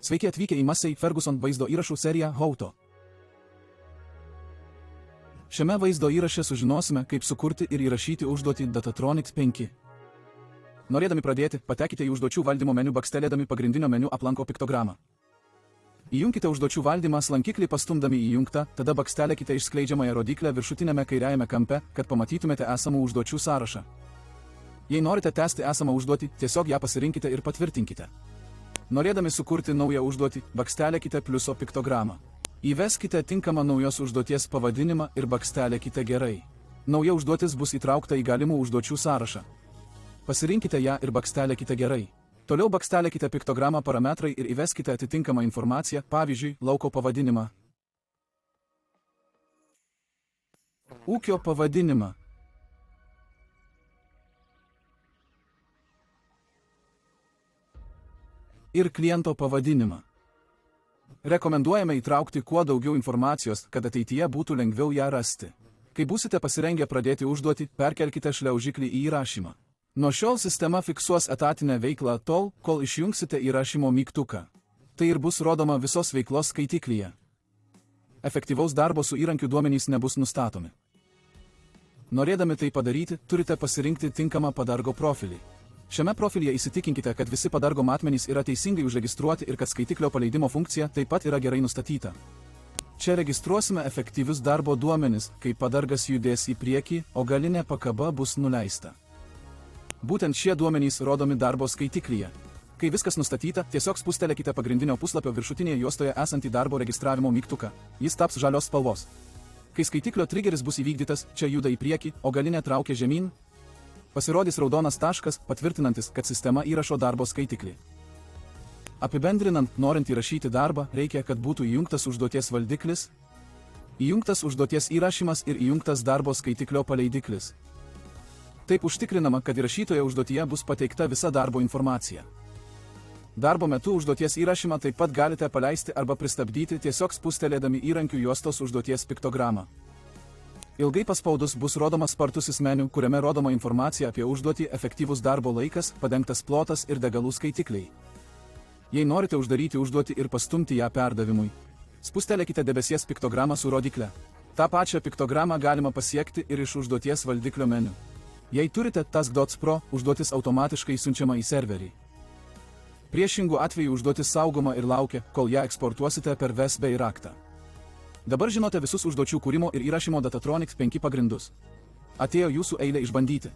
Sveiki atvykę į Massey Ferguson vaizdo įrašų seriją Hauto. Šiame vaizdo įraše sužinosime, kaip sukurti ir įrašyti užduotį Datatronics 5. Norėdami pradėti, patekite į užduočių valdymo meniu bakstelėdami pagrindinio meniu aplanko piktogramą. Įjunkite užduočių valdymą lankiklį pastumdami įjungtą, tada bakstelėkite išskleidžiamąją rodiklę viršutinėme kairiajame kampe, kad pamatytumėte esamų užduočių sąrašą. Jei norite tęsti esamą užduotį, tiesiog ją pasirinkite ir patvirtinkite. Norėdami sukurti naują užduotį, bakstelėkite pliuso piktogramą. Įveskite tinkamą naujos užduoties pavadinimą ir bakstelėkite gerai. Nauja užduotis bus įtraukta į galimų užduočių sąrašą. Pasirinkite ją ir bakstelėkite gerai. Toliau bakstelėkite piktogramą parametrai ir įveskite atitinkamą informaciją, pavyzdžiui, lauko pavadinimą. Ūkio pavadinimą. Ir kliento pavadinimą. Rekomenduojame įtraukti kuo daugiau informacijos, kad ateityje būtų lengviau ją rasti. Kai būsite pasirengę pradėti užduotį, perkelkite šliaužiklį į įrašymą. Nuo šiol sistema fiksuos etatinę veiklą tol, kol išjungsite įrašymo mygtuką. Tai ir bus rodoma visos veiklos skaitiklyje. Efektyvaus darbo su įrankiu duomenys nebus nustatomi. Norėdami tai padaryti, turite pasirinkti tinkamą padargo profilį. Šiame profilyje įsitikinkite, kad visi padargo matmenys yra teisingai užregistruoti ir kad skaitiklio paleidimo funkcija taip pat yra gerai nustatyta. Čia registruosime efektyvius darbo duomenis, kai padargas judės į priekį, o galinė pakaba bus nuleista. Būtent šie duomenys rodomi darbo skaitiklyje. Kai viskas nustatyta, tiesiog spustelėkite pagrindinio puslapio viršutinėje juostoje esantį darbo registravimo mygtuką. Jis taps žalios spalvos. Kai skaitiklio trigeris bus įvykdytas, čia juda į priekį, o galinė traukia žemyn, pasirodys raudonas taškas, patvirtinantis, kad sistema įrašo darbo skaitiklį. Apibendrinant, norint įrašyti darbą, reikia, kad būtų įjungtas užduoties valdiklis, įjungtas užduoties įrašymas ir įjungtas darbo skaitiklio paleidiklis. Taip užtikrinama, kad įrašytoje užduotyje bus pateikta visa darbo informacija. Darbo metu užduoties įrašymą taip pat galite paleisti arba pristabdyti tiesiog spustelėdami įrankių juostos užduoties piktogramą. Ilgai paspaudus bus rodomas spartusis meniu, kuriame rodoma informacija apie užduotį, efektyvus darbo laikas, padengtas plotas ir degalų skaitikliai. Jei norite uždaryti užduotį ir pastumti ją perdavimui, spustelėkite debesies piktogramą su rodykle. Ta pačią piktogramą galima pasiekti ir iš užduoties valdiklio meniu. Jei turite Task.dots Pro, užduotis automatiškai siunčiama į serverį. Priešingų atveju užduotis saugoma ir laukia, kol ją eksportuosite per VES bei raktą. Dabar žinote visus užduočių kūrimo ir įrašymo Datatronics 5 pagrindus. Atėjo jūsų eilė išbandyti.